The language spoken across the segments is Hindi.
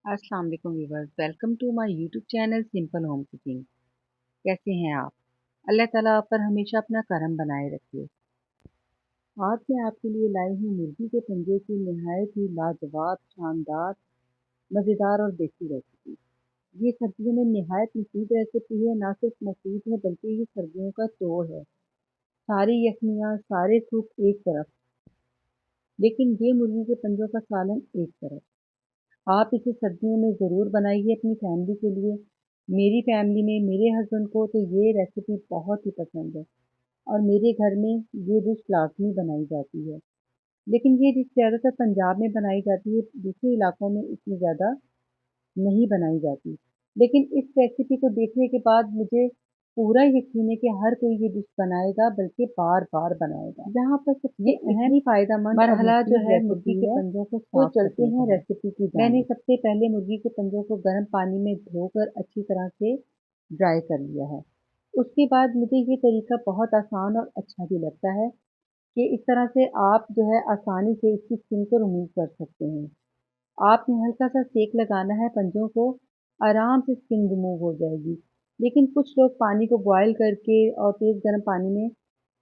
अस्सलाम वालेकुम viewers, welcome to my YouTube channel simple home cooking. कैसे हैं आप? अल्लाह ताला आप पर हमेशा अपना करम बनाए रखे। आज मैं आपके लिए लाई हूँ मुर्गी के पंजे की नहायत ही लाजवाब, शानदार, मज़ेदार और देसी रेसिपी। ये सर्दियों में नहायत मुफीद रेसिपी है, ना सिर्फ मुफीद है बल्कि ये सर्दियों का तोड़ है। सारी यखनियाँ, सारे सूप एक तरफ, लेकिन ये मुर्गी के पंजों का सालन एक तरफ। आप इसे सर्दियों में ज़रूर बनाइए अपनी फैमिली के लिए। मेरी फैमिली में मेरे हस्बैंड को तो ये रेसिपी बहुत ही पसंद है और मेरे घर में ये डिश लाज़मी बनाई जाती है। लेकिन ये डिश ज़्यादातर पंजाब में बनाई जाती है, दूसरे इलाकों में इतनी ज़्यादा नहीं बनाई जाती। लेकिन इस रेसिपी को देखने के बाद मुझे पूरा यकीन है कि हर कोई ये डिश बनाएगा, बल्कि बार-बार बनाएगा। यहाँ पर ये सबसे अहम इतनी फ़ायदेमंद और मरहला जो मुफीद है मुर्गी रेसिपी के है, पंजों को तो साफ चलते करने का हैं है। रेसिपी की मैंने जानिब। सबसे पहले मुर्गी के पंजों को गर्म पानी में धोकर अच्छी तरह से ड्राई कर लिया है। उसके बाद मुझे ये तरीका बहुत आसान और अच्छा भी लगता है कि इस तरह से आप जो है आसानी से इसकी स्किन को रिमूव कर सकते हैं। आपने हल्का-सा सेक लगाना है पंजों को, आराम से स्किन रिमूव हो जाएगी। लेकिन कुछ लोग पानी को बॉयल करके और तेज़ गर्म पानी में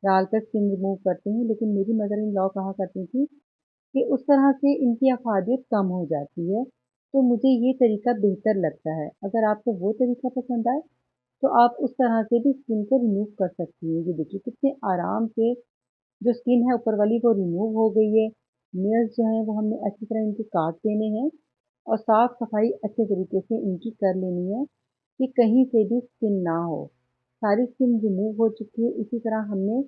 डालकर स्किन रिमूव करते हैं, लेकिन मेरी मदर इन लॉ कहा करती थी कि उस तरह से इनकी अफ़ादियत कम हो जाती है, तो मुझे ये तरीका बेहतर लगता है। अगर आपको वो तरीका पसंद आए, तो आप उस तरह से भी स्किन को रिमूव कर सकती हैं। ये देखिए कितने आराम से जो स्किन है ऊपर वाली वो रिमूव हो गई है। नेल्स जो हैं वो हमने अच्छी तरह इनके काट देने हैं और साफ-सफाई अच्छे तरीके से इनकी कर लेनी है कि कहीं से भी स्किन ना हो। सारी स्किन रिमूव हो चुकी है, इसी तरह हमने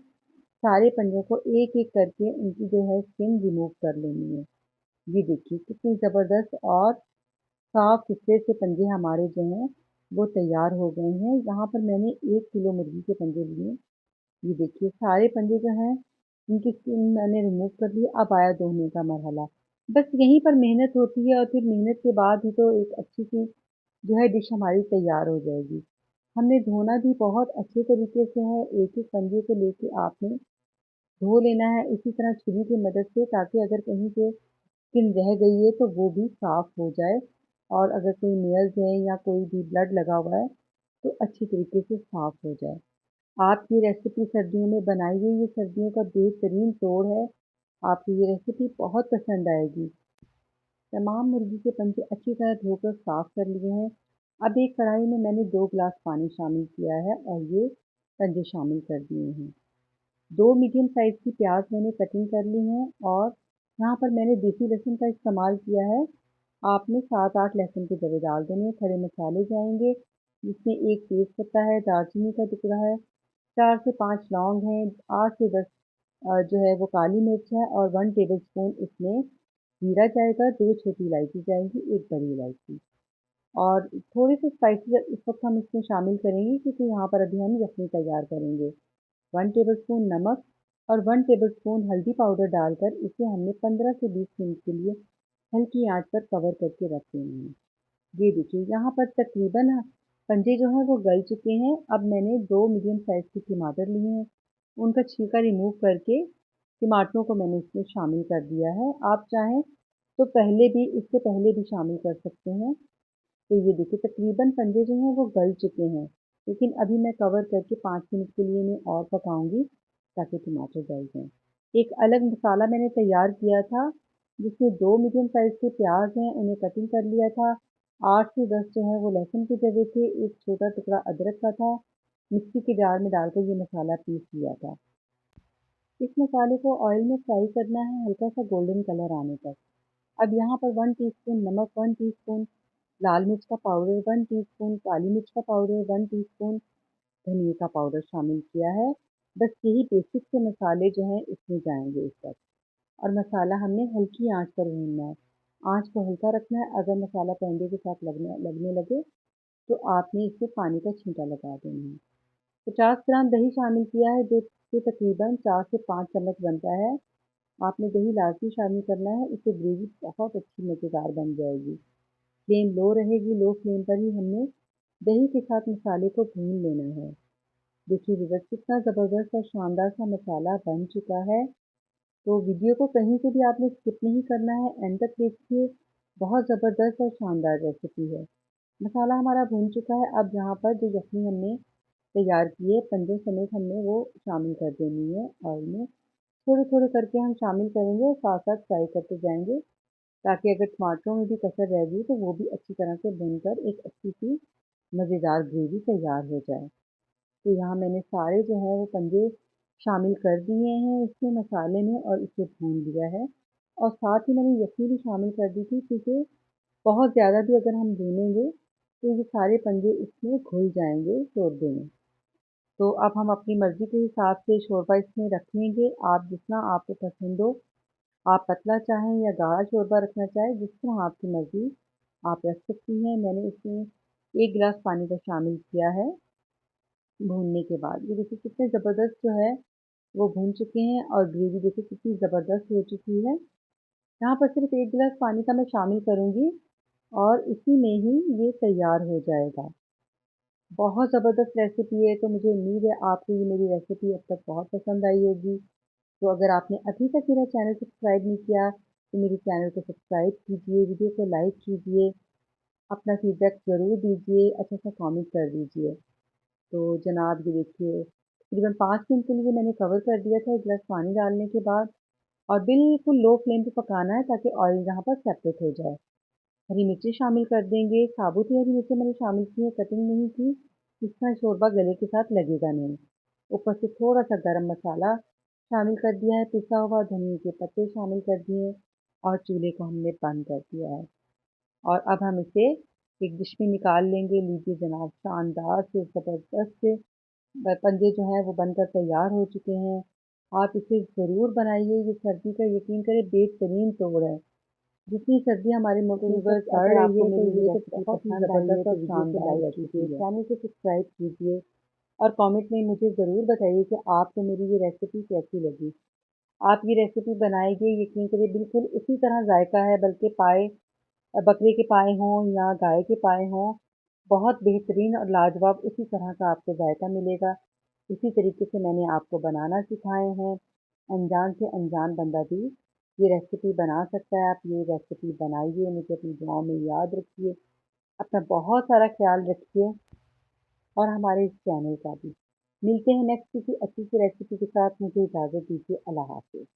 सारे पंजों को एक-एक करके उनकी जो है स्किन रिमूव कर लेनी है। ये देखिए कितनी ज़बरदस्त और साफ-सुथरे से पंजे हमारे जो हैं वो तैयार हो गए हैं। यहाँ पर मैंने 1 किलो मुर्गी के पंजे लिए। ये देखिए सारे पंजे जो हैं इनकी स्किन मैंने रिमूव कर ली। अब आया धोने का मरहला। बस यहीं पर मेहनत होती है और फिर मेहनत के बाद ही तो एक अच्छी-सी जो है डिश हमारी तैयार हो जाएगी। हमने धोना भी बहुत अच्छे तरीके से है, एक-एक पंजे को लेके आपने धो लेना है इसी तरह छुरी की मदद से, ताकि अगर कहीं से स्किन रह गई है तो वो भी साफ हो जाए और अगर कोई नेल्स है या कोई भी ब्लड लगा हुआ है तो अच्छी तरीके से साफ हो जाए। आप ये रेसिपी सर्दियों में बनाइए, ये सर्दियों का बेहतरीन तोड़ है। आपको ये रेसिपी बहुत पसंद आएगी। तमाम मुर्गी के पंजे अच्छी तरह धोकर साफ कर लिए हैं। अब एक कढ़ाई में मैंने 2 गिलास पानी शामिल किया है और ये पंजे शामिल कर दिए हैं। 2 मीडियम साइज़ की प्याज मैंने कटिंग कर ली हैं और यहाँ पर मैंने देसी लहसुन का इस्तेमाल किया है। आपने 7-8 लहसुन के जवे डाल देने हैं। खड़े मसाले जाएँगे, जिसमें 1 तेज़पत्ता है, दालचीनी का टुकड़ा है, 4 से 5 लौंग हैं, 8 से 10 जो है वो काली मिर्च है और 1 टेबलस्पून इसमें जीरा जाएगा, 2 छोटी इलायची जाएँगी, 1 बड़ी इलायची और थोड़े से स्पाइसेस इस वक़्त हम इसमें शामिल करेंगे क्योंकि यहाँ पर अभी हम यखनी तैयार करेंगे। 1 टेबलस्पून नमक और 1 टेबलस्पून हल्दी पाउडर डालकर इसे हमने 15 से 20 मिनट के लिए हल्की आंच पर कवर करके रख देना है। ये देखिए यहाँ पर तकरीबन पंजे जो हैं वो गल चुके हैं। अब मैंने 2 मीडियम साइज़ के टमाटर लिए हैं। उनका छिलका रिमूव करके टमाटरों को मैंने इसमें शामिल कर दिया है। आप चाहें तो इससे पहले भी शामिल कर सकते हैं। तो ये देखिए तकरीबन पंजे जो हैं वो गल चुके हैं। लेकिन अभी मैं कवर करके 5 मिनट के लिए इन्हें और पकाऊँगी ताकि टमाटर गल जाएँ। एक अलग मसाला मैंने तैयार किया था जिसमें 2 मीडियम साइज़ के प्याज़ हैं उन्हें कटिंग कर लिया था। 8 से 10 जो है वो लहसुन के जवे थे, एक छोटा टुकड़ा अदरक का था। मिक्सी के जार में डालकर ये मसाला पीस लिया था। इस मसाले को ऑयल में फ्राई करना है हल्का-सा गोल्डन कलर आने तक। अब यहाँ पर 1 टीस्पून नमक, 1 टीस्पून लाल मिर्च का पाउडर, 1 टीस्पून काली मिर्च का पाउडर, 1 टीस्पून धनिये का पाउडर शामिल किया है। बस यही बेसिक से मसाले जो हैं इसमें जाएँगे इस वक़्त और मसाला हमने हल्की आँच पर भूनना है। आँच को हल्का रखना है, अगर मसाला पेंदे के साथ लगने लगने लगे तो आपने इसमें पानी का छींटा लगा देना है। 50 ग्राम दही शामिल किया है जो कि तकरीबन 4 से 5 चम्मच बनता है। आपने दही लाज़मी शामिल करना है, इससे ग्रेवी बहुत अच्छी मज़ेदार बन जाएगी। फ्लेम लो रहेगी, लो फ्लेम पर ही हमने दही के साथ मसाले को भून लेना है। देखिए व्यूअर्स कितना ज़बरदस्त और शानदार सा मसाला बन चुका है। तो वीडियो को कहीं से भी आपने स्किप नहीं करना है, एंड तक देखिए। बहुत ज़बरदस्त और शानदार रेसिपी है। मसाला हमारा भुन चुका है, अब यहाँ पर जो यखनी हमने तैयार की है, पंजों समेत हमने वो शामिल कर देनी है ऑयल में। थोड़े-थोड़े करके हम शामिल करेंगे और साथ-साथ फ्राई करते जाएँगे, ताकि अगर टमाटरों में भी कसर रह गई तो वो भी अच्छी तरह से भुनकर एक अच्छी-सी मज़ेदार ग्रेवी तैयार हो जाए। तो यहाँ मैंने सारे जो है वो पंजे शामिल कर दिए हैं इसमें मसाले में और इसे भून लिया है और साथ ही मैंने यखनी भी शामिल कर दी थी क्योंकि बहुत ज़्यादा भी अगर हम भूनेंगे तो ये सारे पंजे इसमें घुल जाएँगे शोरबे में। तो अब हम अपनी मर्ज़ी के हिसाब से शोरबा इसमें रख लेंगे, आप जितना आपको पसंद हो, आप पतला चाहें या गाढ़ा शोरबा रखना चाहें, जिस तरह आपकी मर्ज़ी आप रख सकती हैं। मैंने इसमें 1 गिलास पानी का शामिल किया है भूनने के बाद। ये देखिए कितने ज़बरदस्त जो है वो भून चुके हैं और ग्रेवी देखिए कितनी ज़बरदस्त हो चुकी है। यहाँ पर सिर्फ़ 1 गिलास पानी का मैं शामिल करूँगी और इसी में ही ये तैयार हो जाएगा। बहुत ज़बरदस्त रेसिपी है, तो मुझे उम्मीद है आपको ये मेरी रेसिपी अब तक बहुत पसंद आई होगी। तो अगर आपने अभी तक मेरा चैनल सब्सक्राइब नहीं किया, तो मेरे चैनल को सब्सक्राइब कीजिए, वीडियो को लाइक कीजिए, अपना फीडबैक ज़रूर दीजिए, अच्छा-सा कमेंट कर दीजिए। तो जनाब ये देखिए, तकरीबन 5 मिनट के लिए मैंने कवर कर दिया था 1 गिलास पानी डालने के बाद और बिल्कुल लो फ्लेम पे पकाना है ताकि ऑयल यहाँ पर सेपरेट हो जाए। हरी मिर्ची शामिल कर देंगे, साबुत ही हरी मिर्ची मैंने शामिल की है, कटिंग नहीं की, इसका शोरबा गले के साथ लगेगा नहीं। ऊपर से थोड़ा-सा गरम मसाला शामिल कर दिया है, पिसा हुआ धनिये के पत्ते शामिल कर दिए और चूल्हे को हमने बंद कर दिया है। और अब हम इसे एक डिश में निकाल लेंगे। लीजिए जनाब, शानदार से ज़बरदस्त से पंजे जो हैं वो बनकर तैयार हो चुके हैं। आप इसे ज़रूर बनाइए, ये सर्दी का यकीन करें बेहतरीन तोड़ है। जितनी सर्दी हमारे मुल्क में व्यूअर्स बढ़ रही है तो ये रेसिपी बहुत ही ज़बरदस्त और शानदार रेसिपी है। चैनल को सब्सक्राइब कीजिए और कमेंट में मुझे ज़रूर बताइए कि आपको मेरी ये रेसिपी कैसी लगी। आप ये रेसिपी बनाएँगे, यकीन करिए बिल्कुल उसी तरह जायका है, बल्कि पाए बकरे के पाए हों या गाय के पाए हों, बहुत बेहतरीन और लाजवाब उसी तरह का आपको जायका मिलेगा। इसी तरीके से मैंने आपको बनाना सिखाए हैं। अनजान से अनजान बंदा भी ये रेसिपी बना सकता है। आप ये रेसिपी बनाइए, मुझे अपनी दुआओं में याद रखिए। अपना बहुत सारा ख्याल रखिए और हमारे इस चैनल का भी। मिलते हैं नेक्स्ट किसी अच्छी सी रेसिपी के साथ। मुझे इजाज़त दीजिए। अल्लाह हाफ़िज़।